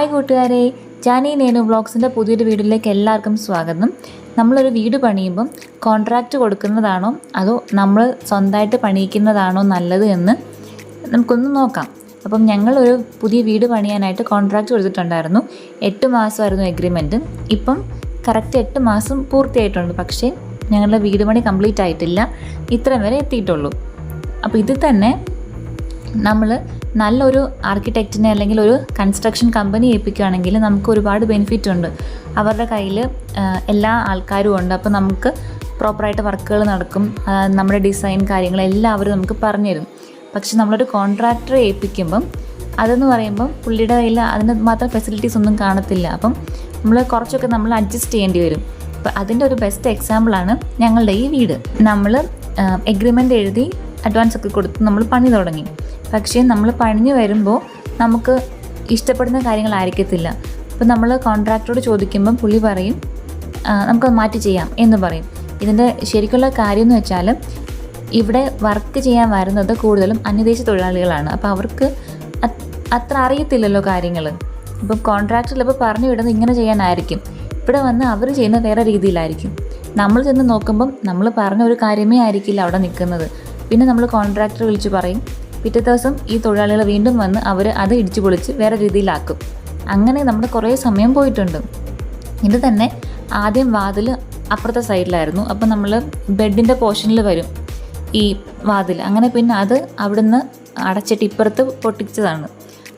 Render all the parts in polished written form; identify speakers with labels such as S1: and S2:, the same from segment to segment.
S1: Hi കൂട്ടുകാരെ, ജാനി നേനു വ്ളോഗ്സിൻ്റെ പുതിയൊരു വീഡിയോയിലേക്ക് എല്ലാവർക്കും സ്വാഗതം. നമ്മളൊരു വീട് പണിയുമ്പം കോൺട്രാക്റ്റ് കൊടുക്കുന്നതാണോ അതോ നമ്മൾ സ്വന്തമായിട്ട് പണിയിക്കുന്നതാണോ നല്ലത് എന്ന് നമുക്കൊന്ന് നോക്കാം. അപ്പം ഞങ്ങളൊരു പുതിയ വീട് പണിയാനായിട്ട് കോൺട്രാക്റ്റ് കൊടുത്തിട്ടുണ്ടായിരുന്നു. 8 മാസമായിരുന്നു എഗ്രിമെൻറ്റ്. ഇപ്പം കറക്റ്റ് 8 മാസം പൂർത്തിയായിട്ടുണ്ട്. പക്ഷേ ഞങ്ങളുടെ വീട് പണി കംപ്ലീറ്റ് ആയിട്ടില്ല, ഇത്രയും വരെ എത്തിയിട്ടുള്ളൂ. അപ്പോൾ ഇതിൽ തന്നെ നമ്മൾ നല്ലൊരു ആർക്കിടെക്റ്റിനെ അല്ലെങ്കിൽ ഒരു കൺസ്ട്രക്ഷൻ കമ്പനി ഏൽപ്പിക്കുകയാണെങ്കിൽ നമുക്ക് ഒരുപാട് ബെനിഫിറ്റ് ഉണ്ട്. അവരുടെ കയ്യിൽ എല്ലാ ആൾക്കാരും ഉണ്ട്. അപ്പോൾ നമുക്ക് പ്രോപ്പറായിട്ട് വർക്കുകൾ നടക്കും. നമ്മുടെ ഡിസൈൻ കാര്യങ്ങളെല്ലാം അവർ നമുക്ക് പറഞ്ഞു തരും. പക്ഷെ നമ്മളൊരു കോൺട്രാക്ടറെ ഏൽപ്പിക്കുമ്പം അതെന്ന് പറയുമ്പം പുള്ളിയുടെ കയ്യിൽ അതിന് മാത്രം ഫെസിലിറ്റീസ് ഒന്നും കാണത്തില്ല. അപ്പം നമ്മൾ കുറച്ചൊക്കെ നമ്മൾ അഡ്ജസ്റ്റ് ചെയ്യേണ്ടി വരും. അപ്പോൾ അതിൻ്റെ ഒരു ബെസ്റ്റ് എക്സാമ്പിളാണ് ഞങ്ങളുടെ ഈ വീട്. നമ്മൾ എഗ്രിമെൻ്റ് എഴുതി അഡ്വാൻസ് ഒക്കെ കൊടുത്ത് നമ്മൾ പണി തുടങ്ങി. പക്ഷേ നമ്മൾ പണിഞ്ഞ് വരുമ്പോൾ നമുക്ക് ഇഷ്ടപ്പെടുന്ന കാര്യങ്ങളായിരിക്കത്തില്ല. അപ്പോൾ നമ്മൾ കോൺട്രാക്ടറോട് ചോദിക്കുമ്പം പുള്ളി പറയും നമുക്കത് മാറ്റി ചെയ്യാം എന്ന് പറയും. ഇതിൻ്റെ ശരിക്കുള്ള കാര്യം എന്ന് വെച്ചാൽ ഇവിടെ വർക്ക് ചെയ്യാൻ വരുന്നത് കൂടുതലും അന്യദേശ തൊഴിലാളികളാണ്. അപ്പോൾ അവർക്ക് അത്ര അറിയത്തില്ലല്ലോ കാര്യങ്ങൾ. ഇപ്പം കോൺട്രാക്ടർ ചിലപ്പോൾ പറഞ്ഞു വിടുന്നത് ഇങ്ങനെ ചെയ്യാനായിരിക്കും, ഇവിടെ വന്ന് അവർ ചെയ്യുന്നത് വേറെ രീതിയിലായിരിക്കും. നമ്മൾ ചെന്ന് നോക്കുമ്പം നമ്മൾ പറഞ്ഞ ഒരു കാര്യമേ ആയിരിക്കില്ല അവിടെ നിൽക്കുന്നത്. പിന്നെ നമ്മൾ കോൺട്രാക്ടറെ വിളിച്ച് പറയും. പിറ്റേ ദിവസം ഈ തൊഴിലാളികൾ വീണ്ടും വന്ന് അവർ അത് ഇടിച്ചു പൊളിച്ച് വേറെ രീതിയിലാക്കും. അങ്ങനെ നമ്മുടെ കുറേ സമയം പോയിട്ടുണ്ട്. ഇത് തന്നെ ആദ്യം വാതിൽ അപ്പുറത്തെ സൈഡിലായിരുന്നു. അപ്പോൾ നമ്മൾ ബെഡിൻ്റെ പോർഷനിൽ വരും ഈ വാതിൽ. അങ്ങനെ പിന്നെ അത് അവിടുന്ന് അടച്ചിട്ട് ഇപ്പുറത്ത് പൊട്ടിച്ചതാണ്.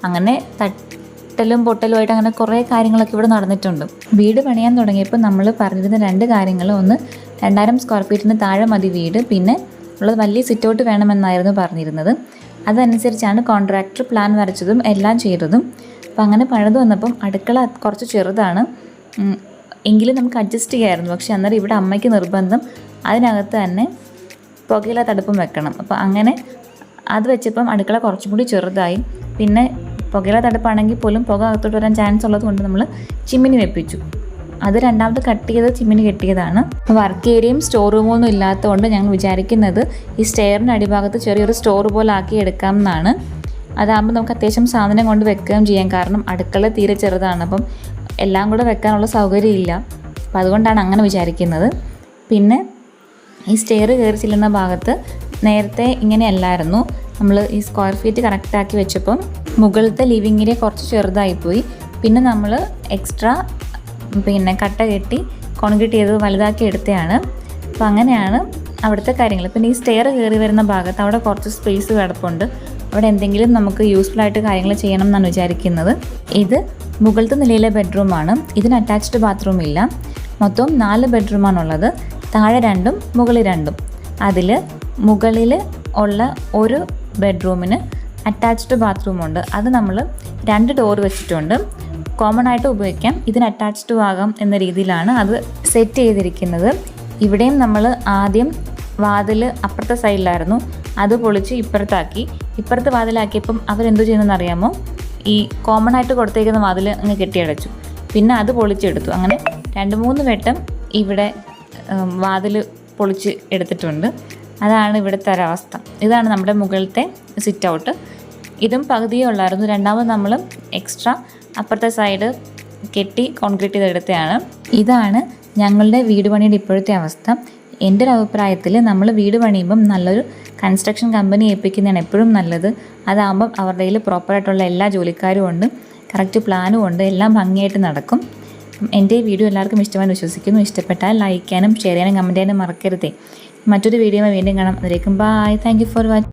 S1: അങ്ങനെ തട്ടലും പൊട്ടലുമായിട്ട് അങ്ങനെ കുറേ കാര്യങ്ങളൊക്കെ ഇവിടെ നടന്നിട്ടുണ്ട്. വീട് പണിയാൻ തുടങ്ങിയപ്പോൾ നമ്മൾ പറഞ്ഞിരുന്ന 2 കാര്യങ്ങൾ. ഒന്ന് 2000 സ്ക്വയർ ഫീറ്റിന് താഴെ മതി വീട്, പിന്നെ ഉള്ളത് വലിയ സിറ്റൗട്ട് വേണമെന്നായിരുന്നു പറഞ്ഞിരുന്നത്. അതനുസരിച്ചാണ് കോൺട്രാക്ടർ പ്ലാൻ വരച്ചതും എല്ലാം ചെയ്തതും. അപ്പം അങ്ങനെ പണിത് വന്നപ്പം അടുക്കള കുറച്ച് ചെറുതാണ്, എങ്കിലും നമുക്ക് അഡ്ജസ്റ്റ് ചെയ്യാമായിരുന്നു. പക്ഷേ അന്നേരം ഇവിടെ അമ്മയ്ക്ക് നിർബന്ധം അതിനകത്ത് തന്നെ പുകയില തടുപ്പും വെക്കണം. അപ്പോൾ അങ്ങനെ അത് വെച്ചപ്പം അടുക്കള കുറച്ചും കൂടി ചെറുതായി. പിന്നെ പുകയില തടുപ്പാണെങ്കിൽ പോലും പുക അകത്തോട്ട് വരാൻ ചാൻസ് ഉള്ളത് കൊണ്ട് നമ്മൾ ചിമ്മിനി വെപ്പിച്ചു. അത് രണ്ടാമത് കട്ട് ചെയ്ത് ചിമ്മിനി കെട്ടിയതാണ്. വർക്ക് ഏരിയയും സ്റ്റോർ റൂമൊന്നും ഇല്ലാത്തതുകൊണ്ട് ഞങ്ങൾ വിചാരിക്കുന്നത് ഈ സ്റ്റെയറിൻ്റെ അടിഭാഗത്ത് ചെറിയൊരു സ്റ്റോർ പോലെ ആക്കി എടുക്കാം എന്നാണ്. അതാകുമ്പോൾ നമുക്ക് അത്യാവശ്യം സാധനം കൊണ്ട് വെക്കുകയും ചെയ്യാം. കാരണം അടുക്കള തീരെ ചെറുതാണ്, അപ്പം എല്ലാം കൂടെ വെക്കാനുള്ള സൗകര്യമില്ല. അപ്പം അതുകൊണ്ടാണ് അങ്ങനെ വിചാരിക്കുന്നത്. പിന്നെ ഈ സ്റ്റെയർ കയറി ചെല്ലുന്ന ഭാഗത്ത് നേരത്തെ ഇങ്ങനെയല്ലായിരുന്നു. നമ്മൾ ഈ സ്ക്വയർ ഫീറ്റ് കറക്റ്റാക്കി വെച്ചപ്പം മുകളിലത്തെ ലിവിങ് ഏരിയ കുറച്ച് ചെറുതായിപ്പോയി. പിന്നെ നമ്മൾ എക്സ്ട്രാ കട്ട കെട്ടി കോൺക്രീറ്റ് ചെയ്ത് വലുതാക്കി എടുത്തതാണ്. അപ്പോൾ അങ്ങനെയാണ് അവിടുത്തെ കാര്യങ്ങൾ. പിന്നെ ഈ സ്റ്റെയർ കയറി വരുന്ന ഭാഗത്ത് അവിടെ കുറച്ച് സ്പേസ് കിടപ്പുണ്ട്. അവിടെ എന്തെങ്കിലും നമുക്ക് യൂസ്ഫുൾ ആയിട്ട് കാര്യങ്ങൾ ചെയ്യണം എന്നാണ് വിചാരിക്കുന്നത്. ഇത് മുകളിലത്തെ നിലയിലെ ബെഡ്റൂമാണ്. ഇതിന് അറ്റാച്ച്ഡ് ബാത്റൂം ഇല്ല. മൊത്തം 4 ബെഡ്റൂമാണുള്ളത്. താഴെ 2ഉം മുകളിൽ 2ഉം. അതിൽ മുകളിൽ ഉള്ള ഒരു ബെഡ്റൂമിന് അറ്റാച്ച്ഡ് ബാത്റൂമുണ്ട്. അത് നമ്മൾ 2 ഡോർ വെച്ചിട്ടുണ്ട്. കോമൺ ആയിട്ട് ഉപയോഗിക്കാം. ഇതിന് അറ്റാച്ച്ഡ് ആകാം എന്ന രീതിയിലാണ് അത് സെറ്റ് ചെയ്തിരിക്കുന്നത്. ഇവിടെയും നമ്മൾ ആദ്യം വാതിൽ അപ്പുറത്തെ സൈഡിലായിരുന്നു, അത് പൊളിച്ച് ഇപ്പുറത്താക്കി. ഇപ്പുറത്ത് വാതിലാക്കിയപ്പം അവരെന്തു ചെയ്യുന്നതെന്ന് അറിയാമോ? ഈ കോമൺ ആയിട്ട് കൊടുത്തേക്കുന്ന വാതിൽ അങ്ങ് കെട്ടിയടച്ചു. പിന്നെ അത് പൊളിച്ചെടുത്തു. അങ്ങനെ 2-3 വട്ടം ഇവിടെ വാതിൽ പൊളിച്ച് എടുത്തിട്ടുണ്ട്. അതാണ് ഇവിടുത്തെ ഒരവസ്ഥ. ഇതാണ് നമ്മുടെ മുകളിലത്തെ സിറ്റ് ഔട്ട്. ഇതും പകുതിയേ ഉള്ളായിരുന്നു. രണ്ടാമത് നമ്മൾ എക്സ്ട്രാ അപ്പുറത്തെ സൈഡ് കെട്ടി കോൺക്രീറ്റ് ചെയ്തെടുത്തതാണ്. ഇതാണ് ഞങ്ങളുടെ വീട് പണിയുടെ ഇപ്പോഴത്തെ അവസ്ഥ. എൻ്റെ ഒരു അഭിപ്രായത്തിൽ നമ്മൾ വീട് പണിയുമ്പം നല്ലൊരു കൺസ്ട്രക്ഷൻ കമ്പനി ഏൽപ്പിക്കുന്നതാണ് എപ്പോഴും നല്ലത്. അതാകുമ്പം അവരുടെ കയ്യിൽ പ്രോപ്പറായിട്ടുള്ള എല്ലാ ജോലിക്കാരും ഉണ്ട്, കറക്റ്റ് പ്ലാനും ഉണ്ട്, എല്ലാം ഭംഗിയായിട്ട് നടക്കും. എൻ്റെ ഈ വീഡിയോ എല്ലാവർക്കും ഇഷ്ടമാണെന്ന് വിശ്വസിക്കുന്നു. ഇഷ്ടപ്പെട്ടാൽ ലൈക്ക് ചെയ്യാനും ഷെയർ ചെയ്യാനും കമൻറ്റ് ചെയ്യാനും മറക്കരുതേ. മറ്റൊരു വീഡിയോ വീണ്ടും കാണാം. അതിലേക്കും bye. Thank you for watching.